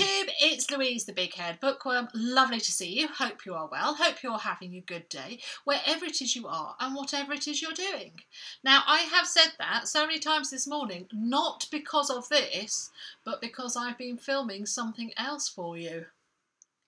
YouTube, it's Louise the Big Haired Bookworm. Lovely to see you. Hope you are well. Hope you're having a good day, wherever it is you are and whatever it is you're doing. Now, I have said that so many times this morning, not because of this, but because I've been filming something else for you.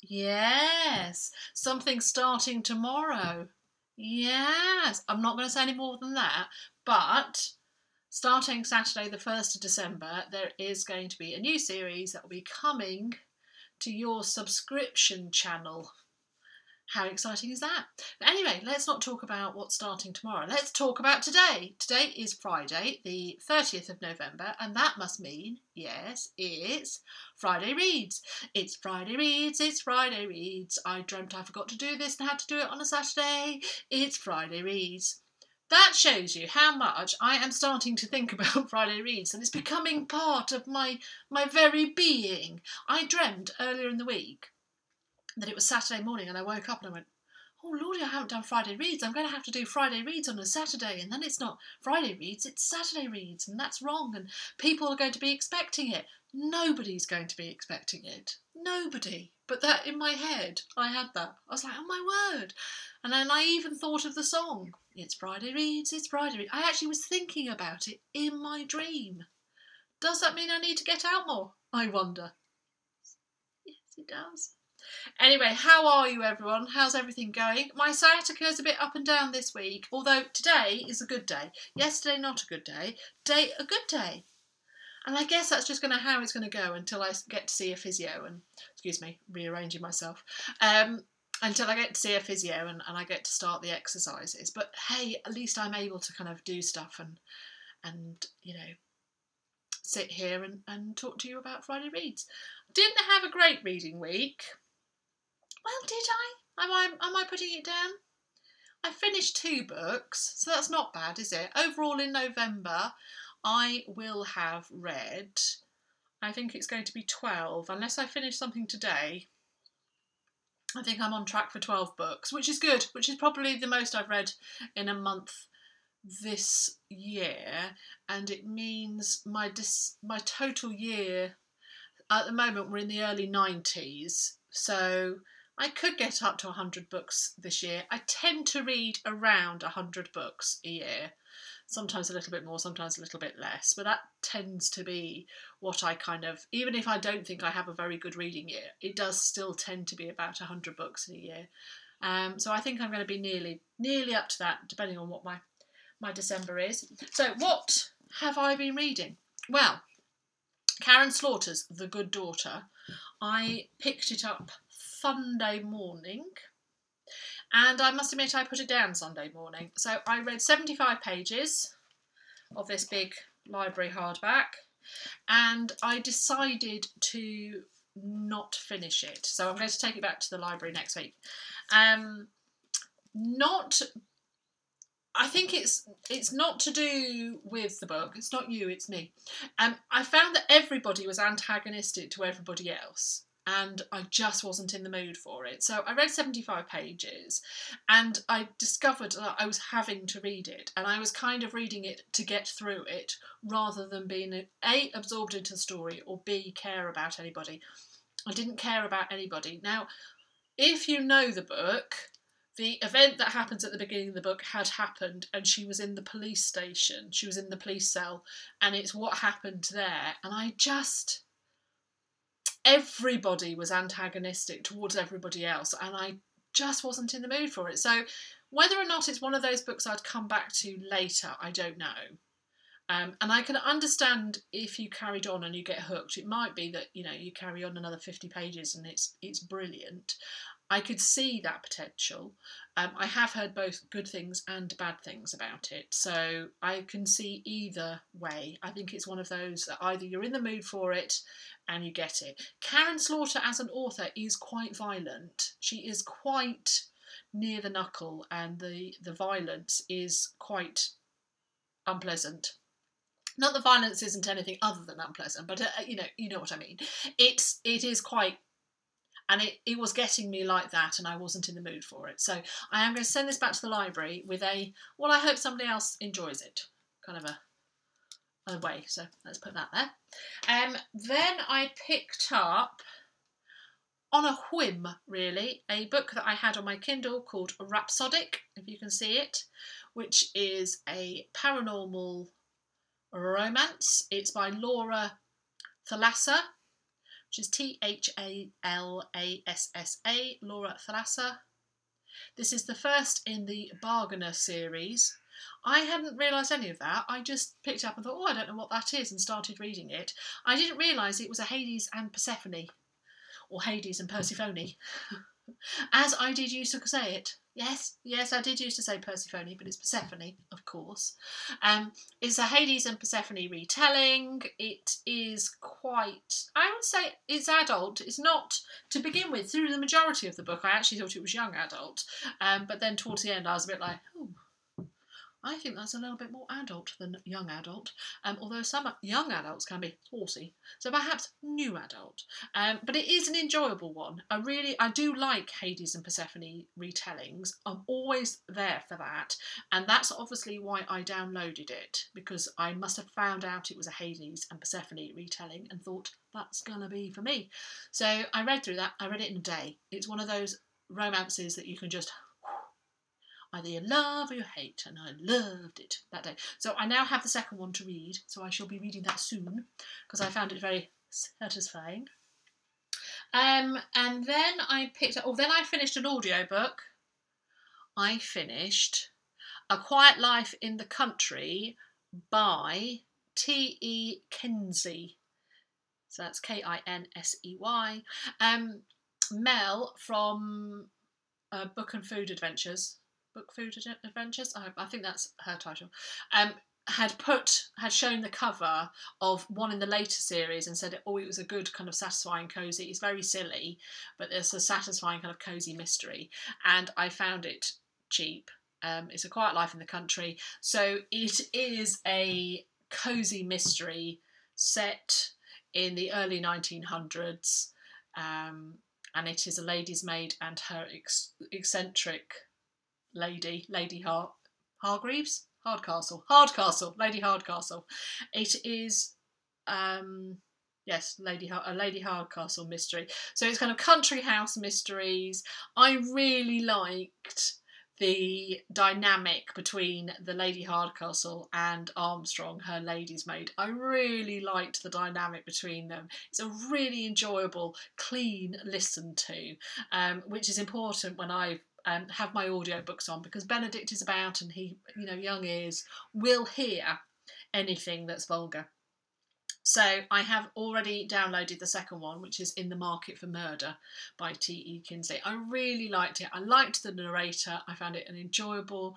Yes, something starting tomorrow. Yes, I'm not going to say any more than that, but starting Saturday the 1st of December, there is going to be a new series that will be coming to your subscription channel. How exciting is that? But anyway, let's not talk about what's starting tomorrow. Let's talk about today. Today is Friday, the 30th of November, and that must mean, yes, it's Friday Reads. It's Friday Reads, it's Friday Reads. I dreamt I forgot to do this and had to do it on a Saturday. It's Friday Reads. That shows you how much I am starting to think about Friday Reads, and it's becoming part of my very being. I dreamt earlier in the week that it was Saturday morning, and I woke up and I went, oh lordy, I haven't done Friday Reads. I'm going to have to do Friday Reads on a Saturday, and then it's not Friday Reads, it's Saturday Reads, and that's wrong, and people are going to be expecting it. Nobody's going to be expecting it. Nobody. But that, in my head, I had that. I was like, oh my word. And then I even thought of the song. It's Friday Reads, it's Friday Reads. I actually was thinking about it in my dream. Does that mean I need to get out more? I wonder. Yes, it does. Anyway, how are you everyone? How's everything going? My sciatica is a bit up and down this week, although today is a good day. Yesterday, not a good day. Today, a good day. And I guess that's just how it's going to go until I get to see a physio and, excuse me, rearranging myself, until I get to see a physio and I get to start the exercises. But hey, at least I'm able to kind of do stuff and you know, sit here and talk to you about Friday Reads. Didn't have a great reading week. Well, did I? Am I putting it down? I finished 2 books, so that's not bad, is it? Overall in November, I will have read, I think it's going to be 12, unless I finish something today. I think I'm on track for 12 books, which is good, which is probably the most I've read in a month this year, and it means my total year, at the moment we're in the early 90s, so I could get up to 100 books this year. I tend to read around 100 books a year. Sometimes a little bit more, sometimes a little bit less, but that tends to be what I kind of, even if I don't think I have a very good reading year, it does still tend to be about 100 books in a year. So I think I'm going to be nearly up to that, depending on what my December is. So what have I been reading? Well, Karen Slaughter's The Good Daughter. I picked it up Sunday morning. And I must admit I put it down Sunday morning. So I read 75 pages of this big library hardback, and I decided to not finish it. So I'm going to take it back to the library next week. I think it's not to do with the book. It's not you, it's me. I found that everybody was antagonistic to everybody else, and I just wasn't in the mood for it. So I read 75 pages and I discovered that I was having to read it, and I was kind of reading it to get through it rather than being A, absorbed into the story, or B, care about anybody. I didn't care about anybody. Now, if you know the book, the event that happens at the beginning of the book had happened, and she was in the police station. She was in the police cell, and it's what happened there. And everybody was antagonistic towards everybody else, and I just wasn't in the mood for it. So whether or not it's one of those books I'd come back to later, I don't know. And I can understand if you carried on and you get hooked. It might be that, you know, you carry on another 50 pages and it's brilliant. I could see that potential. I have heard both good things and bad things about it, so I can see either way. I think it's one of those that either you're in the mood for it and you get it. Karen Slaughter as an author is quite violent. She is quite near the knuckle, and the violence is quite unpleasant. Not that violence isn't anything other than unpleasant, but you know what I mean. It is quite. And it was getting me like that, and I wasn't in the mood for it. So I am going to send this back to the library with well, I hope somebody else enjoys it, kind of a way. So let's put that there. Then I picked up on a whim, really, a book that I had on my Kindle called Rhapsodic, if you can see it, which is a paranormal romance. It's by Laura Thalassa, which is Thalassa, Laura Thalassa. This is the first in the Bargainer series. I hadn't realised any of that. I just picked it up and thought, oh, I don't know what that is, and started reading it. I didn't realise it was a Hades and Persephone, or Hades and Persephone, as I did used to say it. Yes, I did used to say Persephone, but it's Persephone, of course. It's a Hades and Persephone retelling. It is quite, I would say it's adult. It's not, to begin with, through the majority of the book, I actually thought it was young adult. But then towards the end, I was a bit like, oh, I think that's a little bit more adult than young adult, although some young adults can be horsey, so perhaps new adult. But it is an enjoyable one. I do like Hades and Persephone retellings. I'm always there for that, and that's obviously why I downloaded it, because I must have found out it was a Hades and Persephone retelling and thought, that's gonna be for me. So I read through that. I read it in a day. It's one of those romances that you can just either you love or you hate, and I loved it that day. So I now have the second one to read, so I shall be reading that soon, because I found it very satisfying. And then I finished an audiobook. I finished A Quiet Life in the Country by T.E. Kinsey. So that's Kinsey. Mel from Book and Food Adventures. I think that's her title. Had shown the cover of one in the later series and said, oh, it was a good kind of satisfying, cosy. It's very silly, but there's a satisfying kind of cosy mystery, and I found it cheap. It's A Quiet Life in the Country, so it is a cosy mystery set in the early 1900s, and it is a lady's maid and her eccentric Lady Hargreaves? Lady Hardcastle. It is, yes, a Lady Hardcastle mystery. So it's kind of country house mysteries. I really liked the dynamic between the Lady Hardcastle and Armstrong, her lady's maid. I really liked the dynamic between them. It's a really enjoyable, clean listen to, which is important when I have my audiobooks on, because Benedict is about, and he, young ears will hear anything that's vulgar. So I have already downloaded the second one, which is In the Market for Murder by T.E. Kinsey. I really liked it. I liked the narrator. I found it an enjoyable,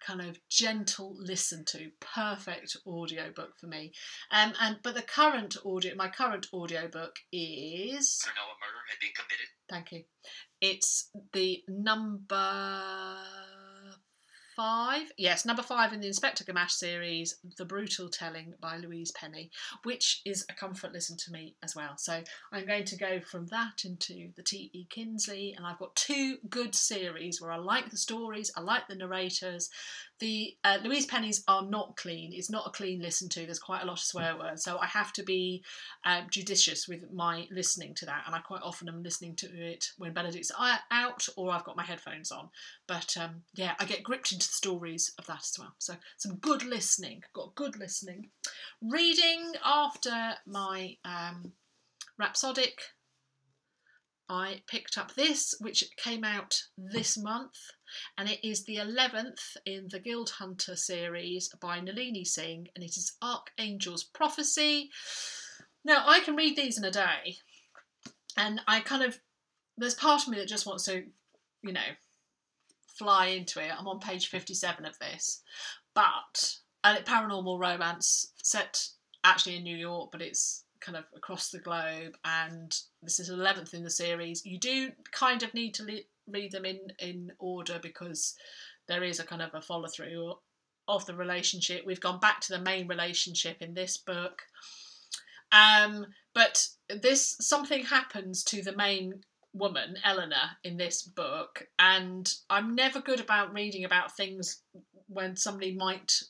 kind of gentle listen to, perfect audiobook for me. But my current audiobook is To know a murder had been committed. Thank you. It's the number 5. Yes, number 5 in the Inspector Gamache series, The Brutal Telling by Louise Penny, which is a comfort listen to me as well. So I'm going to go from that into the T.E. Kinsey, and I've got 2 good series where I like the stories, I like the narrators. The Louise Penny's are not clean. It's not a clean listen to. There's quite a lot of swear words, so I have to be judicious with my listening to that, and I quite often am listening to it when Benedict's out or I've got my headphones on. But yeah, I get gripped into the stories of that as well. So some good listening. Got good listening. Reading after my Rhapsodic, I picked up this, which came out this month, and it is the 11th in the Guild Hunter series by Nalini Singh, and it is Archangel's Prophecy. Now, I can read these in a day, and there's part of me that just wants to, fly into it. I'm on page 57 of this, but a paranormal romance set actually in New York, but it's kind of across the globe, and this is 11th in the series. You do kind of need to read them in order, because there is a kind of a follow through of the relationship. We've gone back to the main relationship in this book, but something happens to the main woman, Eleanor, in this book, and I'm never good about reading about things when something might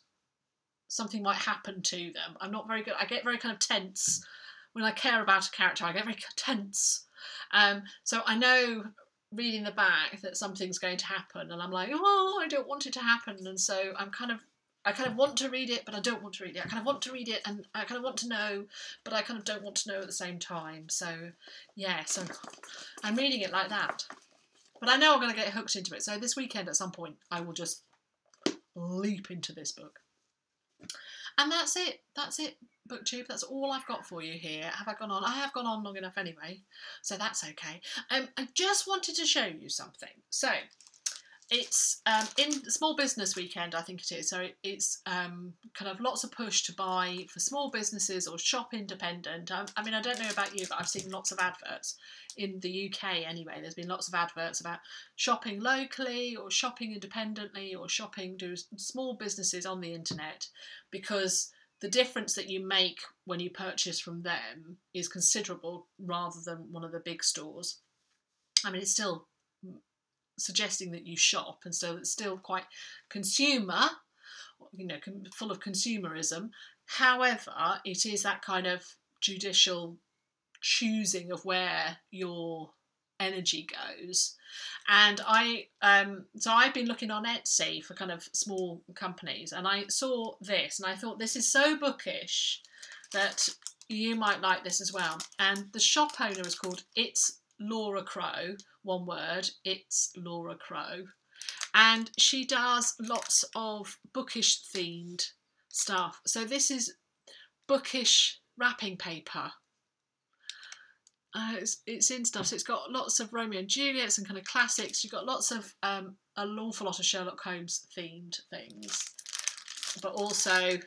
happen to them. I'm not very good. I get very kind of tense when I care about a character, I get very tense. So I know reading the back that something's going to happen, and I'm like, oh, I don't want it to happen, and so I kind of want to read it, but I don't want to read it. I kind of want to read it, and I kind of want to know, but I kind of don't want to know at the same time. So yeah, so I'm reading it like that. But I know I'm going to get hooked into it. So this weekend at some point, I will just leap into this book. And that's it. That's it, BookTube. That's all I've got for you here. Have I gone on? I have gone on long enough anyway, so that's okay. I just wanted to show you something. So it's in Small Business Weekend, I think it is. So it's kind of lots of push to buy for small businesses or shop independent. I mean, I don't know about you, but I've seen lots of adverts in the UK anyway. There's been lots of adverts about shopping locally or shopping independently or do small businesses on the internet, because the difference that you make when you purchase from them is considerable rather than one of the big stores. I mean, it's still suggesting that you shop, and so it's still quite consumer, full of consumerism. However, it is that kind of judicial choosing of where your energy goes. And so I've been looking on Etsy for kind of small companies, and I saw this and I thought, this is so bookish that you might like this as well. And the shop owner is called itslauracrow, one word, itslauracrow, and she does lots of bookish themed stuff. So this is bookish wrapping paper. It's in stuff. So it's got lots of Romeo and Juliet's and kind of classics. You've got lots of an awful lot of Sherlock Holmes themed things, but also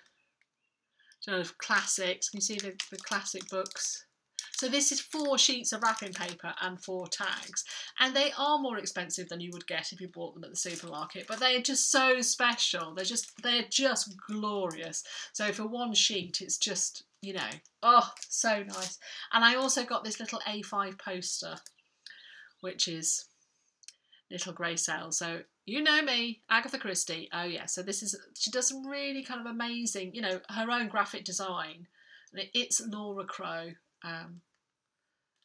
sort of classics. Can you see the classic books? So this is 4 sheets of wrapping paper and 4 tags, and they are more expensive than you would get if you bought them at the supermarket, but they're just so special. They're just glorious. So for 1 sheet, it's just, oh, so nice. And I also got this little A5 poster, which is Little Grey Cell. So you know me, Agatha Christie. Oh yeah. So she does some really kind of amazing, her own graphic design. And it's Laura Crow.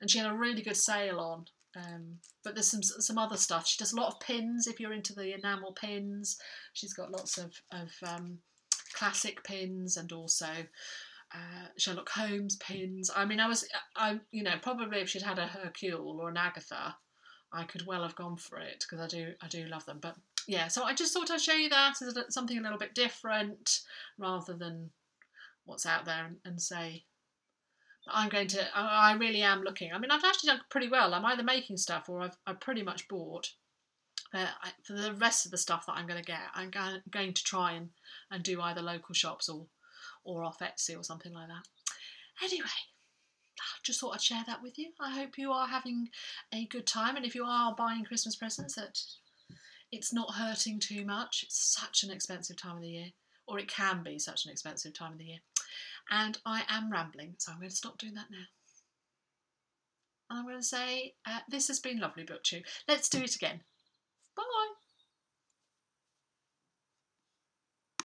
And she had a really good sale on, but there's some other stuff. She does a lot of pins if you're into the enamel pins. She's got lots of classic pins and also Sherlock Holmes pins. I mean, probably if she'd had a Hercule or an Agatha, I could well have gone for it, because I do love them. But yeah, so I just thought I'd show you that as something a little bit different rather than what's out there, and say, I really am looking. I mean, I've actually done pretty well. I'm either making stuff or I've pretty much bought. For the rest of the stuff that I'm going to get, I'm going to try and do either local shops or off Etsy or something like that. Anyway, I just thought I'd share that with you. I hope you are having a good time, and if you are buying Christmas presents, that it's not hurting too much. It's such an expensive time of the year, or it can be such an expensive time of the year. And I am rambling, so I'm going to stop doing that now. And I'm going to say, this has been lovely, BookTube. Let's do it again. Bye.